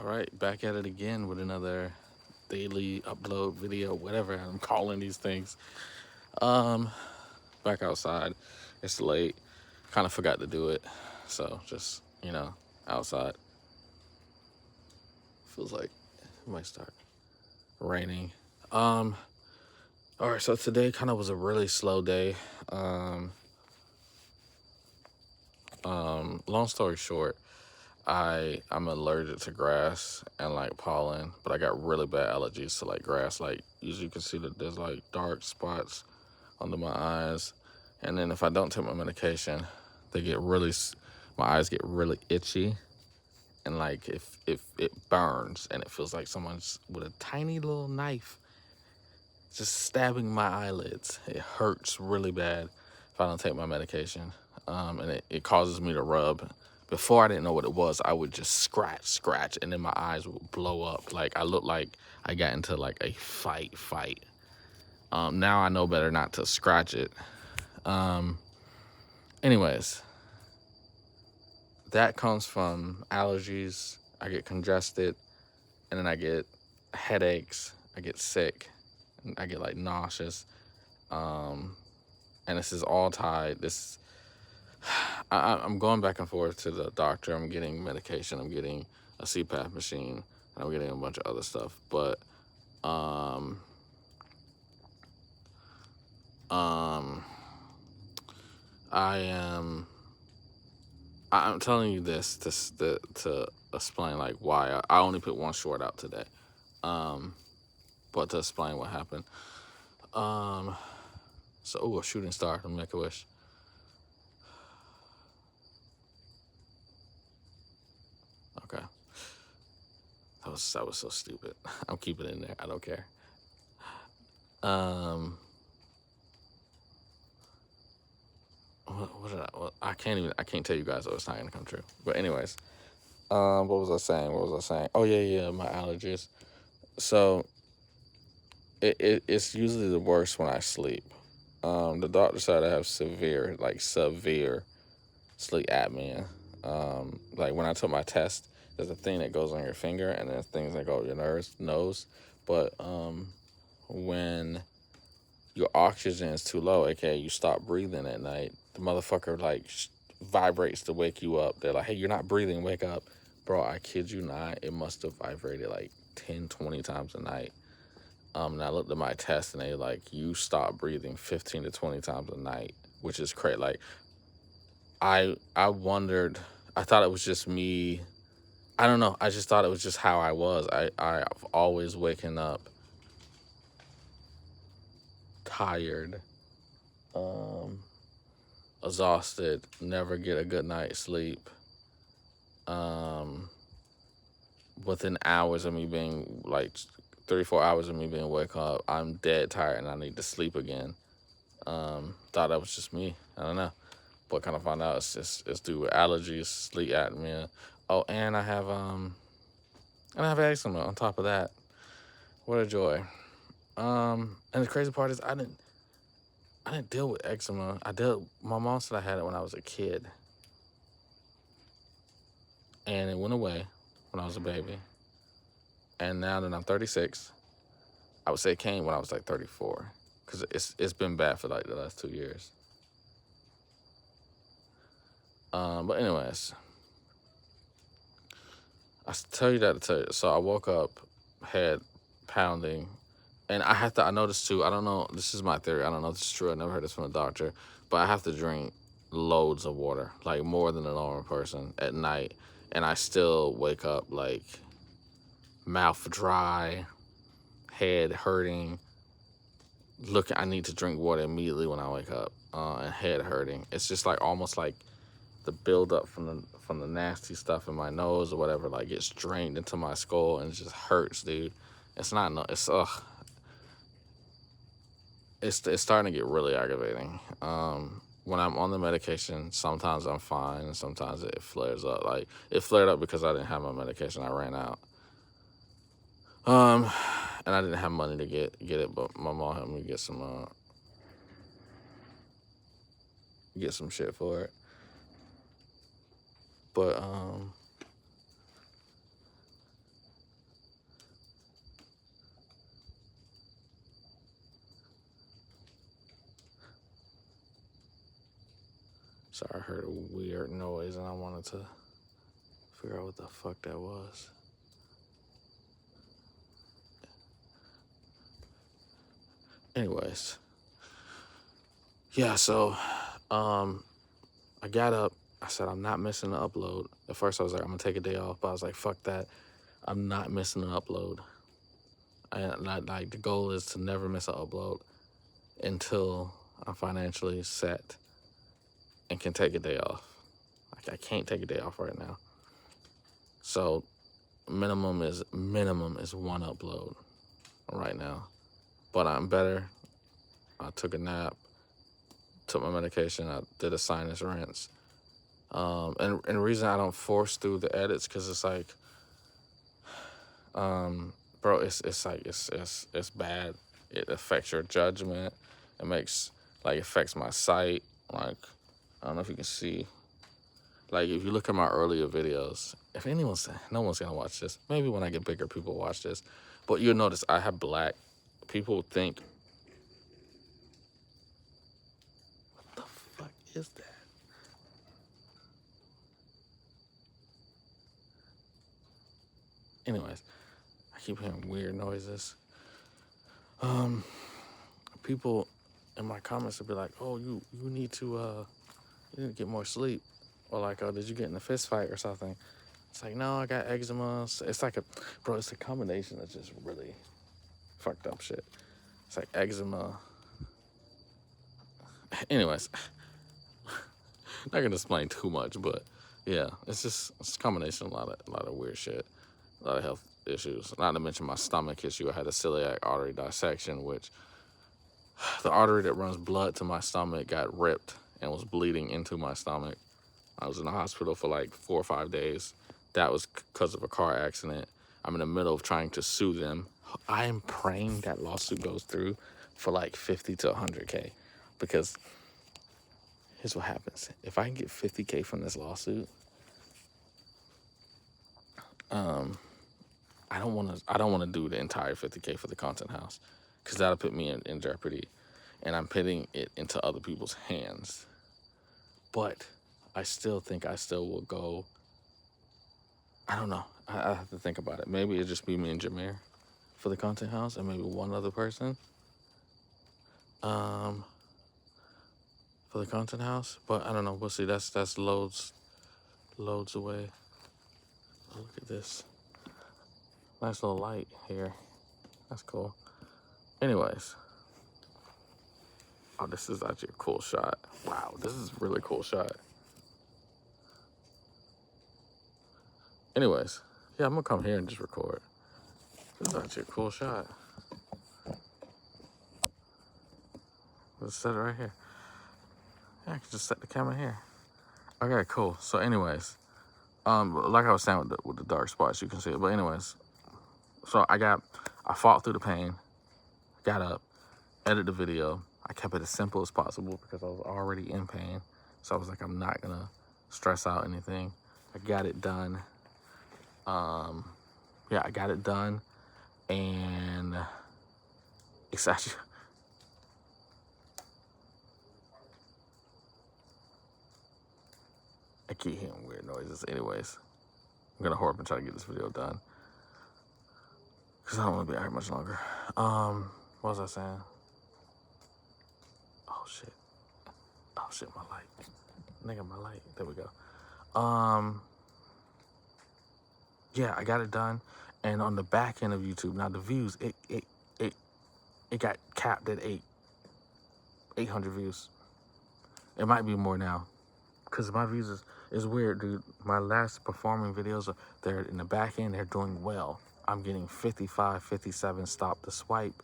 right, back at it again with another daily upload video, whatever I'm calling these things. Um, Back outside. It's late. Kind of forgot to do it, so just outside. Feels like it might start raining. Um, all right, so today kind of was a really slow day. Um, Long story short, I'm allergic to grass and like pollen, but I got really bad allergies to like grass. Like as you can see that there's like dark spots under my eyes, and then if I don't take my medication, they get my eyes get really itchy, and like if it burns and it feels like someone's with a tiny little knife just stabbing my eyelids. It hurts really bad if I don't take my medication. And it causes me to rub. Before I didn't know what it was, I would just scratch, and then my eyes would blow up. Like I looked like I got into like a fight. Now I know better not to scratch it. Um, Anyways, that comes from allergies. I get congested, and then I get headaches. I get sick. And I get like nauseous. Um, and this is all tied. I'm going back and forth to the doctor. I'm getting medication. I'm getting a CPAP machine, and I'm getting a bunch of other stuff. But um, um, I am. I'm telling you this to explain like why I only put one short out today. Um, but to explain what happened. Um, a shooting star. Let me make a wish. Okay, that was so stupid. I'm keeping it in there. I don't care. Um, I can't even. I can't tell you guys. Oh, it's not gonna come true. But anyways, what was I saying? Oh yeah, my allergies. So it's usually the worst when I sleep. The doctor said I have severe sleep apnea. Like when I took my test, there's a thing that goes on your finger, and there's things that go on your nose. But when your oxygen is too low, aka you stop breathing at night, the motherfucker like vibrates to wake you up. They're like, hey, you're not breathing, wake up. Bro, I kid you not, it must have vibrated like 10, 20 times a night. And I looked at my test, and they like, you stop breathing 15 to 20 times a night, which is crazy. Like, I wondered, I thought it was just me. I don't know. I just thought it was just how I was. I've always waken up tired, um, exhausted, never get a good night's sleep. Um, Within hours of me being like 3 4 hours of me being wake up, I'm dead tired and I need to sleep again. Thought that was just me. I don't know, but kind of found out it's due with allergies, sleep apnea. Oh, and I have eczema on top of that. What a joy. And the crazy part is I didn't deal with eczema. My mom said I had it when I was a kid, and it went away when I was a baby. And now that I'm 36, I would say it came when I was like 34, because it's been bad for like the last 2 years. But anyways, I tell you that to tell you. So I woke up, head pounding, and I noticed too. I don't know. This is my theory. I don't know if this is true. I never heard this from a doctor, but I have to drink loads of water, like more than a normal person at night, and I still wake up like mouth dry, head hurting. Look, I need to drink water immediately when I wake up, and head hurting. It's just like almost like the buildup from the nasty stuff in my nose or whatever, like gets drained into my skull, and it just hurts, dude. It's not no. It's It's starting to get really aggravating. When I'm on the medication, sometimes I'm fine, and sometimes it flares up. Like it flared up because I didn't have my medication. I ran out. Um, and I didn't have money to get it, but my mom helped me get some shit for it. But Sorry, I heard a weird noise and I wanted to figure out what the fuck that was. Anyways, yeah, so I got up. I said, I'm not missing the upload. At first, I was like, I'm going to take a day off. But I was like, fuck that. I'm not missing the upload. Like, the goal is to never miss an upload until I'm financially set and can take a day off. Like, I can't take a day off right now. So minimum is one upload right now. But I'm better. I took a nap, took my medication, I did a sinus rinse. And the reason I don't force through the edits, because it's like, bro, it's bad. It affects your judgment. It affects my sight. Like, I don't know if you can see. Like, if you look at my earlier videos, no one's gonna watch this. Maybe when I get bigger, people watch this. But you'll notice I have black. People think, what the fuck is that? Anyways, I keep hearing weird noises. People in my comments will be like, "Oh, you need to get more sleep," or like, "Oh, did you get in a fist fight or something?" It's like, no, I got eczema. It's like it's a combination of just really fucked up shit. It's like eczema. Anyways, not gonna explain too much, but yeah, it's a combination of a lot of weird shit, a lot of health issues. Not to mention my stomach issue. I had a celiac artery dissection, which the artery that runs blood to my stomach got ripped and was bleeding into my stomach. I was in the hospital for like 4 or 5 days. That was because of a car accident. I'm in the middle of trying to sue them. I am praying that lawsuit goes through for like 50 to 100K, because here's what happens. If I can get 50K from this lawsuit, I don't want to do the entire 50K for the content house, because that'll put me in jeopardy, and I'm putting it into other people's hands. But I still think I still will go. I don't know. I have to think about it. Maybe it'll just be me and Jameer for the content house, and maybe one other person for the content house. But I don't know. We'll see. That's loads away. Oh, look at this. Nice little light here. That's cool. Anyways. Oh, this is actually a cool shot. Wow, this is a really cool shot. Anyways, yeah, I'm gonna come here and just record. This is actually a cool shot. Let's set it right here. Yeah, I can just set the camera here. Okay, cool. So anyways, like I was saying with the dark spots, you can see it. But anyways, so I fought through the pain, got up, edited the video. I kept it as simple as possible because I was already in pain. So I was like, I'm not gonna stress out anything. I got it done. Yeah, I got it done, and it's actually, I keep hearing weird noises. Anyways, I'm gonna hurry up and try to get this video done, because I don't want to be out here much longer. What was I saying? Oh shit, my light. Nigga, my light. There we go. Yeah, I got it done, and on the back end of YouTube, now the views, it got capped at 800 views. It might be more now, because my views is weird, dude. My last performing videos, they're in the back end, they're doing well. I'm getting 55, 57 stop the swipe,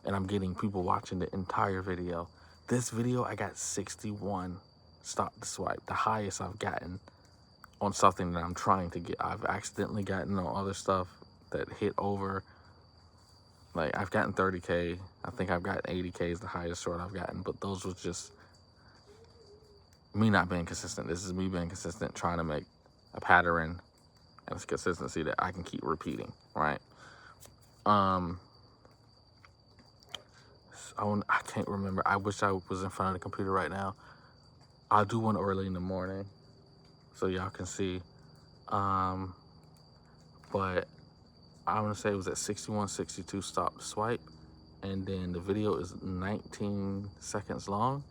and I'm getting people watching the entire video. This video, I got 61 stop the swipe, the highest I've gotten on something that I'm trying to get. I've accidentally gotten on other stuff that hit over. Like, I've gotten 30K. I think I've gotten 80K is the highest short I've gotten, but those was just me not being consistent. This is me being consistent, trying to make a pattern and it's consistency that I can keep repeating, right? I can't remember. I wish I was in front of the computer right now. I'll do one early in the morning so y'all can see. Um, but I'm gonna say it was at 61:62 stop the swipe, and then the video is 19 seconds long,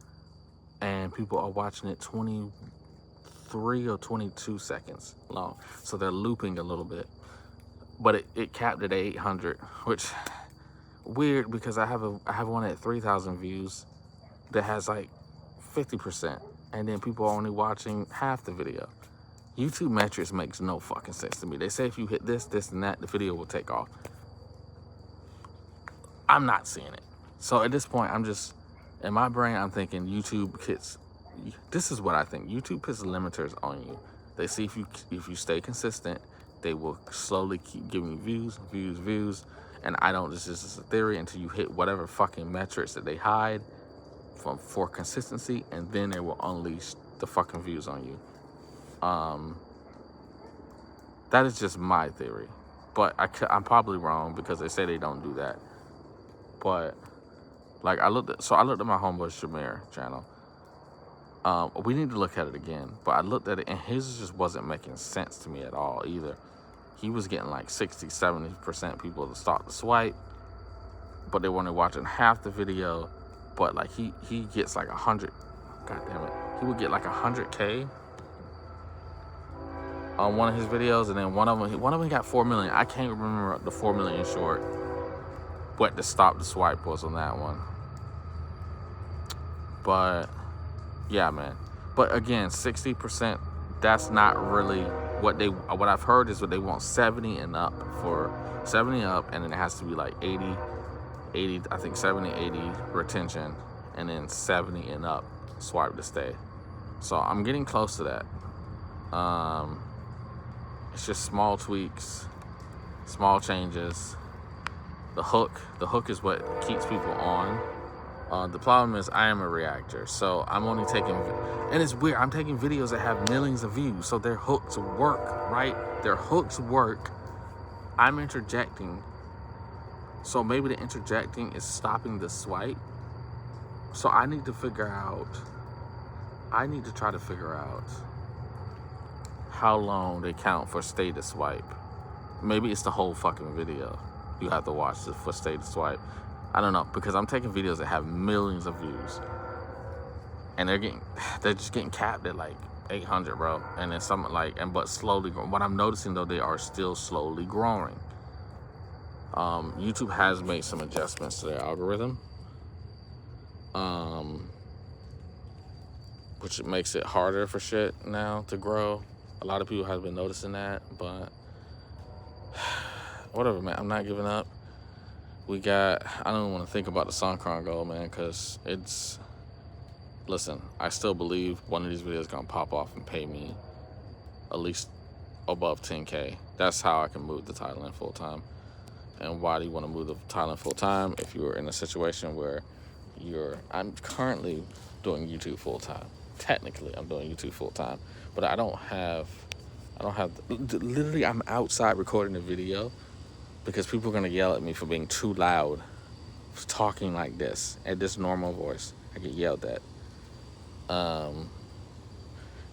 and people are watching it 23 or 22 seconds long, so they're looping a little bit. But it capped at 800, which weird because I have one at 3,000 views that has like 50%, and then people are only watching half the video. YouTube metrics makes no fucking sense to me. They say if you hit this, this, and that, the video will take off. I'm not seeing it. So at this point, I'm just, in my brain, I'm thinking YouTube hits, this is what I think. YouTube puts limiters on you. They see if you stay consistent, they will slowly keep giving you views. And I don't, this is a theory, until you hit whatever fucking metrics that they hide for consistency, and then they will unleash the fucking views on you. That is just my theory, but I'm probably wrong because they say they don't do that. But like I looked at my homeboy Shamir channel. We need to look at it again, but I looked at it and his just wasn't making sense to me at all either. He was getting like 60-70% people to start the swipe, but they were only watching half the video. But like he gets like 100, god damn it, he would get like 100K on one of his videos, and then one of them got 4 million. I can't remember the 4 million short, what the stop the swipe was on that one. But yeah, man. But again, 60%, that's not really what I've heard is what they want 70 and up, and then it has to be like 80, I think 70, 80 retention, and then 70 and up swipe to stay. So I'm getting close to that. It's just small tweaks, small changes. The hook is what keeps people on. The problem is I am a reactor, so I'm only taking, and it's weird, I'm taking videos that have millions of views, so their hooks work, right? Their hooks work. I'm interjecting, so maybe the interjecting is stopping the swipe. So I need to try to figure out how long they count for stay to swipe. Maybe it's the whole fucking video you have to watch for stay to swipe. I don't know, because I'm taking videos that have millions of views, and they're just getting capped at like 800, bro. And then something like, but slowly growing. What I'm noticing though, they are still slowly growing. YouTube has made some adjustments to their algorithm, which makes it harder for shit now to grow. A lot of people have been noticing that, but whatever, man. I'm not giving up. I don't want to think about the Songkran goal, man, because listen, I still believe one of these videos is going to pop off and pay me at least above 10K. That's how I can move to Thailand full time. And why do you want to move to Thailand full time? If you're in a situation where I'm currently doing YouTube full time. Technically, I'm doing YouTube full time, but I don't have, literally I'm outside recording a video because people are going to yell at me for being too loud, for talking like this, at this normal voice. I get yelled at.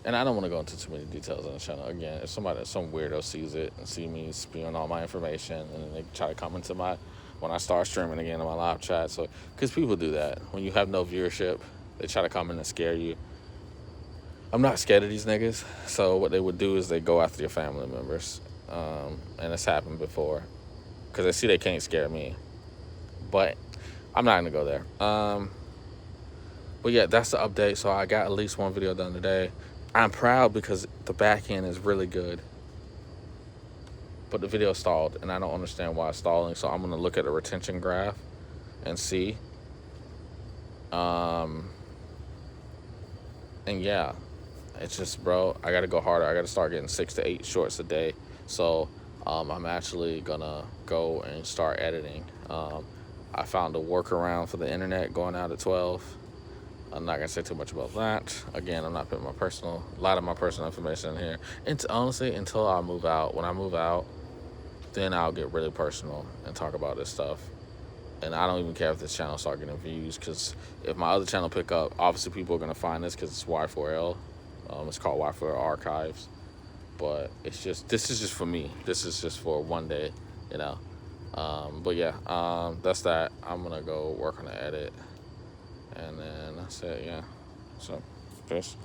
And I don't want to go into too many details on the channel. Again, if some weirdo sees it and see me spewing all my information, and then they try to come into when I start streaming again in my live chat. So, because people do that. When you have no viewership, they try to come in and scare you. I'm not scared of these niggas. So what they would do is they go after your family members. And it's happened before. Because they see they can't scare me. But I'm not going to go there. But yeah, that's the update. So I got at least one video done today. I'm proud because the back end is really good. But the video stalled, and I don't understand why it's stalling. So I'm going to look at the retention graph and see. And yeah, it's just, bro, I got to go harder. I got to start getting 6 to 8 shorts a day. So I'm actually going to go and start editing. I found a workaround for the internet going out at 12. I'm not going to say too much about that. Again, I'm not putting a lot of my personal information in here. And honestly, until I move out. When I move out, then I'll get really personal and talk about this stuff. and I don't even care if this channel start getting views, because if my other channel pick up, obviously people are gonna find this because it's Y4L. It's called Y4L Archives, but it's just, this is just for me. This is just for one day, you know. But yeah, that's that. I'm gonna go work on the edit, and then that's it. Yeah. So, peace.